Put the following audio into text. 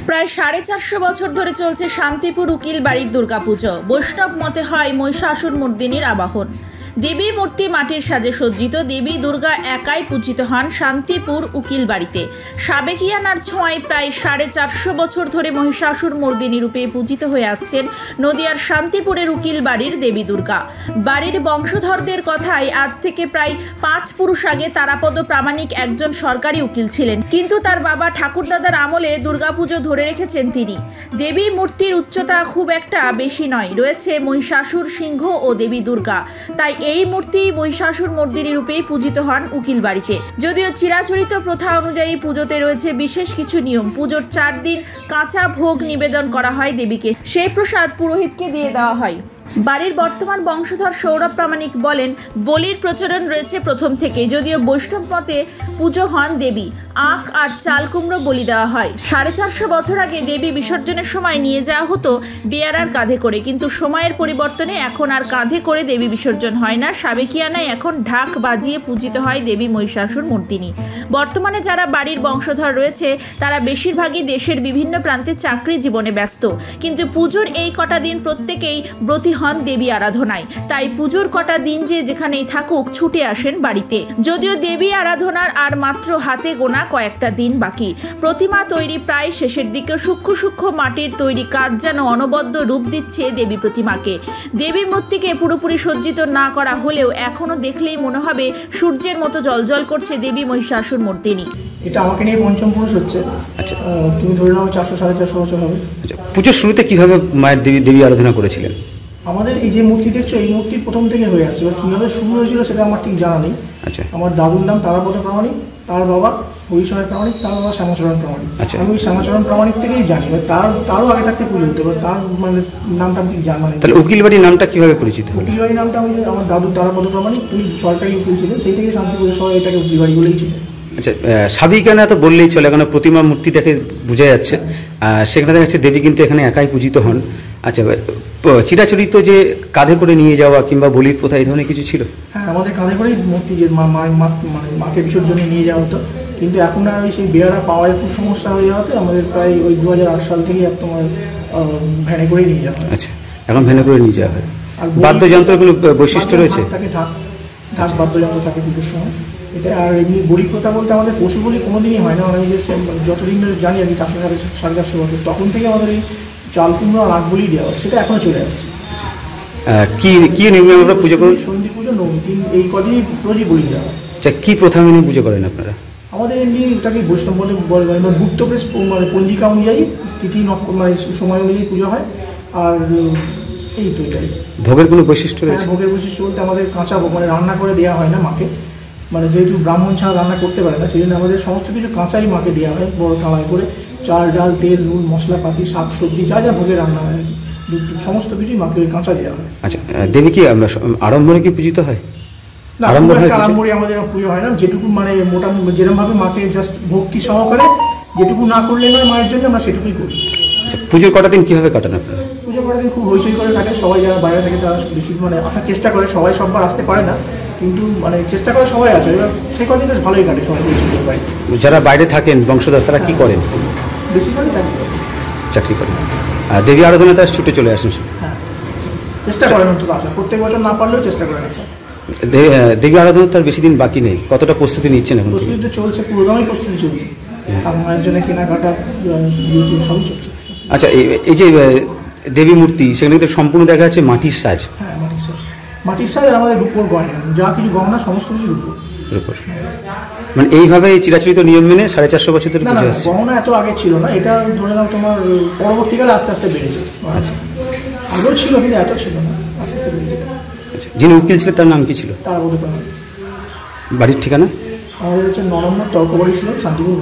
প্রায় 450 বছর ধরে চলছে শান্তিপুর উকিল বাড়ির দুর্গাপুজো। বৈষ্ণব মতে হয় মহিষাসুরমর্দিনীর আবাহন। দেবী মূর্তি মাটির সাজে সজ্জিত। দেবী দুর্গা একাই পূজিত হন শান্তিপুর উকিল বাড়িতে। সাবেকিয়ানার ছোঁয়ায় প্রায় 450 বছর ধরে মহিষাসুরমর্দিনী রূপে পূজিত হয়ে আসছেন নদিয়ার শান্তিপুরের উকিল বাড়ির দেবী দুর্গা। বাড়ির বংশধরদের কথায় আজ থেকে প্রায় 5 পুরুষ আগে তারাপদ প্রামাণিক একজন সরকারি উকিল ছিলেন, কিন্তু তার বাবা ঠাকুরদাদার আমলে দুর্গাপুজো ধরে রেখেছেন তিনি। দেবী মূর্তির উচ্চতা খুব একটা বেশি নয়, রয়েছে মহিষাসুর, সিংহ ও দেবী দুর্গা। তাই এই মূর্তি মহিষাসুরমর্দিনী রূপেই পূজিত হন উকিল বাড়িতে। যদিও চিরাচরিত প্রথা অনুযায়ী পুজোতে রয়েছে বিশেষ কিছু নিয়ম। পুজোর 4 দিন কাঁচা ভোগ নিবেদন করা হয় দেবীকে, সেই প্রসাদ পুরোহিতকে দিয়ে দেওয়া হয়। বাড়ির বর্তমান বংশধর সৌরভ প্রামাণিক বলেন, বলির প্রচলন রয়েছে প্রথম থেকে। যদিও বৈষ্ণব মতে পুজো হন দেবী, আখ আর চাল কুমড়ো বলি দেওয়া হয়। 450 বছর আগে দেবী বিসর্জনের সময় নিয়ে যাওয়া হতো বেয়ারার কাঁধে করে, কিন্তু সময়ের পরিবর্তনে এখন আর কাঁধে করে দেবী বিসর্জন হয় না। সাবেকিয়ানায় এখন ঢাক বাজিয়ে পূজিত হয় দেবী মহিষাসুরমর্দিনী। বর্তমানে যারা বাড়ির বংশধর রয়েছে তারা বেশিরভাগই দেশের বিভিন্ন প্রান্তে চাকরি জীবনে ব্যস্ত, কিন্তু পুজোর এই কটা দিন প্রত্যেকেই ব্রতী হন দেবী আরাধনায়। তাই পুজোর কটা দিন যে যেখানেই থাকুক ছুটে আসেন বাড়িতে। যদিও দেবী আরাধনার আর মাত্র হাতে গোনা কয়েকটা দিন বাকি। প্রতিমা তৈরি প্রায় শেষের দিকে। সূক্ষ্ম সূক্ষ্ম মাটির তৈরি কাজ যেন অনবদ্য রূপ দিচ্ছে দেবী প্রতিমাকে। দেবী মূর্তিকে পুরোপুরি সজ্জিত না করা হলেও এখনো দেখলেই মনে হবে সূর্যের মতো জ্বলজ্বল করছে দেবী মহিষাসুরমর্দিনী। এটা আমাকে নিয়ে পঞ্চম পুরুষ হচ্ছে। আচ্ছা, তুমি ধরে নাও 400-450 বছর হবে। আচ্ছা, পুজোর শুরুতে কিভাবে মায়ের দেবী আরাধনা করেছিলেন? আমাদের এই যে মূর্তি দেখছো, এই মূর্তি প্রথম থেকে হয়ে আসছে। এবার কীভাবে শুরু হয়েছিল সেটা আমার ঠিক জানা নেই। আচ্ছা, আমার দাদুর নাম তারাপদ প্রামাণিক, তার বাবা হরিশয় প্রামাণিক, তার বাবা শ্যামাচরণ প্রামাণিক। আচ্ছা, আমি ওই শ্যামাচরণ প্রামাণিক থেকেই জানি। এবার তারও আগে থাকতে পুজো হতো। এবার তার মানে নামটা ঠিক জানা নেই। তাহলে উকিল বাড়ির নামটা কিভাবে পরিচিত? উকিল বাড়ির নামটা আমি আমার দাদু তারাপদ প্রামাণিক, উনি সরকারি উকিল ছিলেন, সেই থেকে শান্তিপুরের সবাই এটাকে উকিল বাড়ি বলেই ছিল। আচ্ছা, সাবিকানা তো বললেই চলে, কারণ প্রতিমা মূর্তিটাকে বোঝা যাচ্ছে। সেখানে দেখা যাচ্ছে দেবী কিন্তু এখানে একাই পূজিত হন। আচ্ছা, চিরাচরিত যে কাঁধে করে নিয়ে যাওয়া কিংবা বলির প্রথা এই ধরনের কিছু ছিল? হ্যাঁ, আমাদের কাঁধে করেই মূর্তি যে মাকে বিসর্জনে নিয়ে যাওয়া হতো, কিন্তু এখন আর ওই সেই বেয়ারা পাওয়ার খুব সমস্যা হয়ে যাওয়াতে আমাদের প্রায় ওই 2008 সাল থেকে তোমার ভ্যানে করেই নিয়ে যাওয়া হয়। আচ্ছা, এখন ভ্যানে করে নিয়ে যাওয়া হয়। আর বাদ্যযন্ত্রের কোনো বৈশিষ্ট্য রয়েছে? ঢাক বাদ্যযন্ত্র থাকে পুজোর সময়। এটা আর এমনি বলির কথা বলতে আমাদের পশু বলি কোনোদিনই হয় না। আমি যে যতদিন ধরে জানি আর কি, 400-450 বছর, তখন থেকে আমাদের এই চাল কুমড়ো আর আখ বলি দেওয়া হয়, সেটা এখনো চলে আসছে। কি নিয়মে আমরা পুজো করি? সন্ধি পুজো, নবমী, এই কদিনই রোজই বলি দেওয়া হয়। আচ্ছা, কি প্রথা মেনে পুজো করেন আপনারা? আমাদের এমনি ওটাকে বৈষ্ণব বলে গুপ্ত প্রেস মানে পঞ্জিকা অনুযায়ী তিথি মানে সময় অনুযায়ী পুজো হয়। আর এই তো এটাই। ভোগের কোনো বৈশিষ্ট্য রয়েছে? ভোগের বৈশিষ্ট্য বলতে আমাদের কাঁচা ভোগ মানে রান্না করে দেওয়া হয় না মাকে, মানে যেহেতু ব্রাহ্মণ ছাড়া রান্না করতে পারে না, সেই জন্য আমাদের সমস্ত কিছু কাঁচাই মাকে দেওয়া হয় বড় থালায় করে। চাল, ডাল, তেল, নুন, মশলাপাতি, শাক সবজি যা যা ভোগে রান্না হয় আর কি, সমস্ত কিছুই মাকে ওই কাঁচা দেওয়া হয়। আচ্ছা, দেবী কি আড়ম্বরে কি পূজিত হয়? না, আড়ম্বরে আমাদের পুজো হয় না। যেটুকু মানে মোটামুটি যেরকমভাবে মাকে জাস্ট ভক্তি সহকারে যেটুকু না করলে নয় মায়ের জন্য, আমরা সেটুকুই করি। আচ্ছা, পুজোর কটা দিন কীভাবে কাটান আপনারা? পুজো কটা দিন খুব হইচই করে কাটে। সবাই যারা বাইরে থেকে তারা বেশি মানে আসার চেষ্টা করে। সবাই সববার আসতে পারে না, কিন্তু মানে চেষ্টা করে সবাই আসে। এবার সেই কদিন বেশ ভালোই কাটে সবাই। যারা বাইরে থাকেন বংশধর, তারা কি করেন? বেশিরভাগই চাকরি করেন। দেবী আরাধনা তার ছুটে চলে আসেন। হ্যাঁ, চেষ্টা করেন অন্তত আসা। প্রত্যেক বছর না পারলেও চেষ্টা করেন আসা। দেবী আরাধনা তার বেশি দিন বাকি নেই। কতটা প্রস্তুতি নিচ্ছেন এখন? প্রস্তুতি তো চলছে, পুরোদমই প্রস্তুতি চলছে। মায়ের জন্য কেনাকাটা সবই চলছে। আচ্ছা, এই যে দেবী মূর্তি, সেখানে তো সম্পূর্ণ দেখা যাচ্ছে মাটির সাজ। হ্যাঁ, মাটির সাজ আর আমাদের রূপোর গয়না, যা কিছু গহনা সমস্ত কিছু রূপোর। মানে এইভাবে চিরাচরিত নিয়ম মেনে 450 বছর ধরে পুজো আসছে। গহনা এত আগে ছিল না, এটা ধরে নাও তোমার পরবর্তীকালে আস্তে আস্তে বেড়েছে। আচ্ছা, আগেও ছিল কিন্তু এত ছিল না, আস্তে আস্তে বেড়েছে। আচ্ছা, যিনি উকিল ছিলেন তার নাম কি ছিল? তার বলতে পারেন। বাড়ির ঠিকানা? আমাদের হচ্ছে 9 নম্বর তর্কবাড়ি ছিলেন, শান্তিপুর।